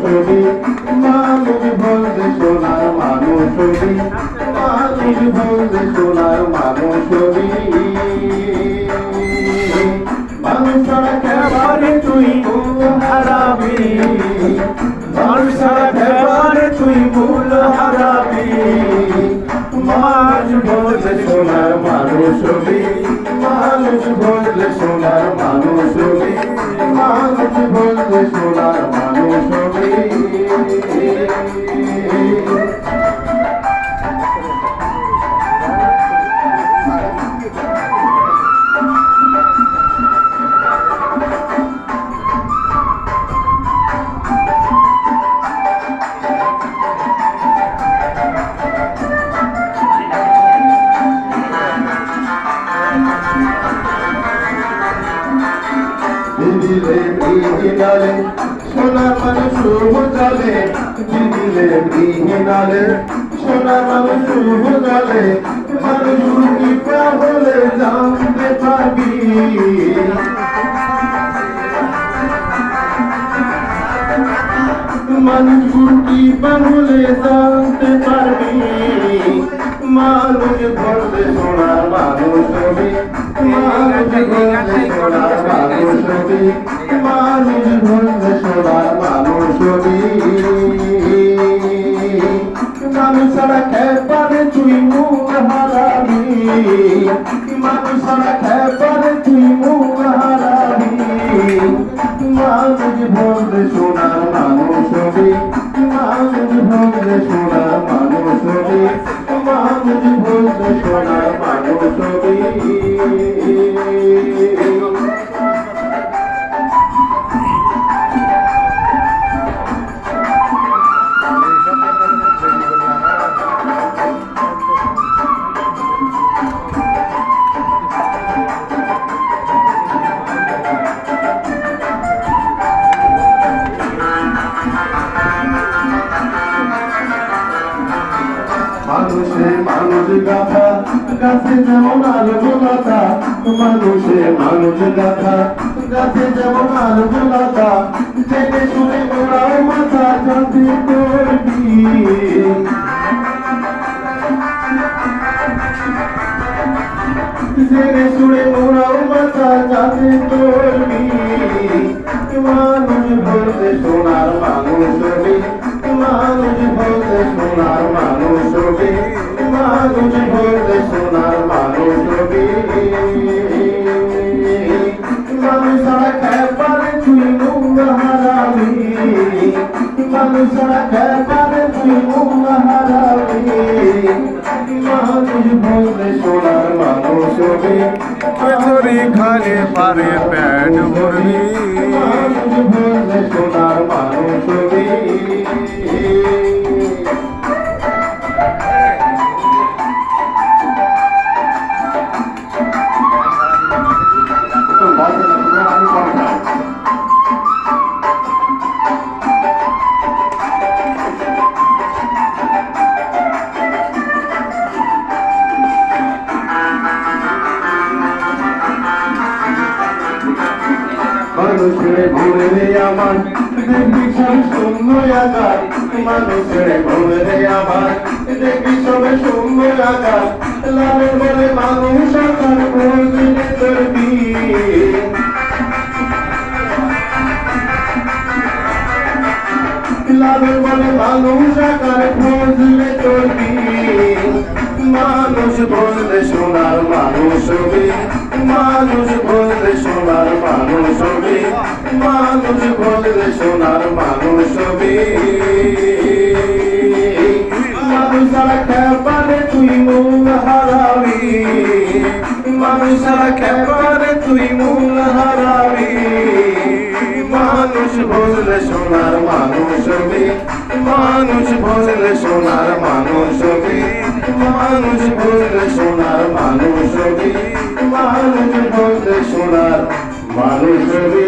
ছবি, মানুষ বলতে সোনার মানুষ ছবি, মানুষ বলতে সোনার মানুষ ছবি। মানুষ ছাড়া খেপারে তুই মূল হারাবি, মানুষ ছাড়া খেপারে তুই মূল হারাবি। মানুষ বলতে সোনার মানুষ ছবি, মানুষ বলতে সোনার মানুষ ছবি, মানুষ বলতে সোনার মানুষ ছবি। দিদিলে বিহিনালে সোনার মানুষ জালে, দিদিলে বিহিনালে সোনার মানুষ জালে। মানুষ কৃপা হলে জানতে পারবি, মানুষ কৃপা হলে জানতে পারবি। মানুষ বলতে সোনার মানুষ ছবি, মানুষ বলতে সোনার মানুষ ছবি, মানুষ বলতে সোনার মানুষ ছবি। মানুষ ছাড়া খেপারে তুই মূল হারাবি, মানুষ ছাড়া খেপারে তুই মূল হারাবি। মানুষ বলতে সোনার মানুষ ছবি, মানুষ বলতে সোনার মানুষ ছবি, মানুষ বলতে সোনার মানুষ ছবি। মানুষে মানুষ গাথা, গাছে যেমন আলো লতা, মানুষে মানুষ গাথা, গাছে যেমন আলো লতা। জেনে শুনে ওরাও মাথা জানতে করবি, জেনে শুনে ওরাও মাথা জানতে করবি। মানুষ বলতে সোনার মানুষ ছবি, মানুষ বলতে সোনার মানুষ ছবি, মানুষ বলতে সোনার মানুষ ছবি। মানুষ ছাড়া খেপারে তুই মূল হারাবি, মানুষ ছাড়া খেপারে তুই মূল হারাবি। মানুষ বলতে সোনার মানুষ ছবি, চুরি খালে পারে পেট ভরবি। মানুষ বলতে সোনার মানুষ ছবি। মানুষের ভুলে আমার দেখবি সব শূন্য আকার, মানুষের ভুলে আমার দেখবি সব শূন্য আকার। লাভের বলে মানুষ আকার প্রয়োজনে করবি, লাভের বলে মানুষ আকার প্রয়োজনে করবি। মানুষ বলতে সোনার মানুষ ছবি, মানুষ বলতে সোনার মানুষ ছবি, মানুষ বলতে সোনার মানুষ ছবি। মানুষ ছাড়া খেপারে তুই মূল হারাবি, মানুষ ছাড়া খেপারে তুই মূল হারাবি। মানুষ বললে সোনার মানুষ ছবি, মানুষ বললে সোনার মানুষ ছবি, মানুষ বললে সোনার মানুষ ছবি, মানুষ বললে সোনার মানুষ ছবি।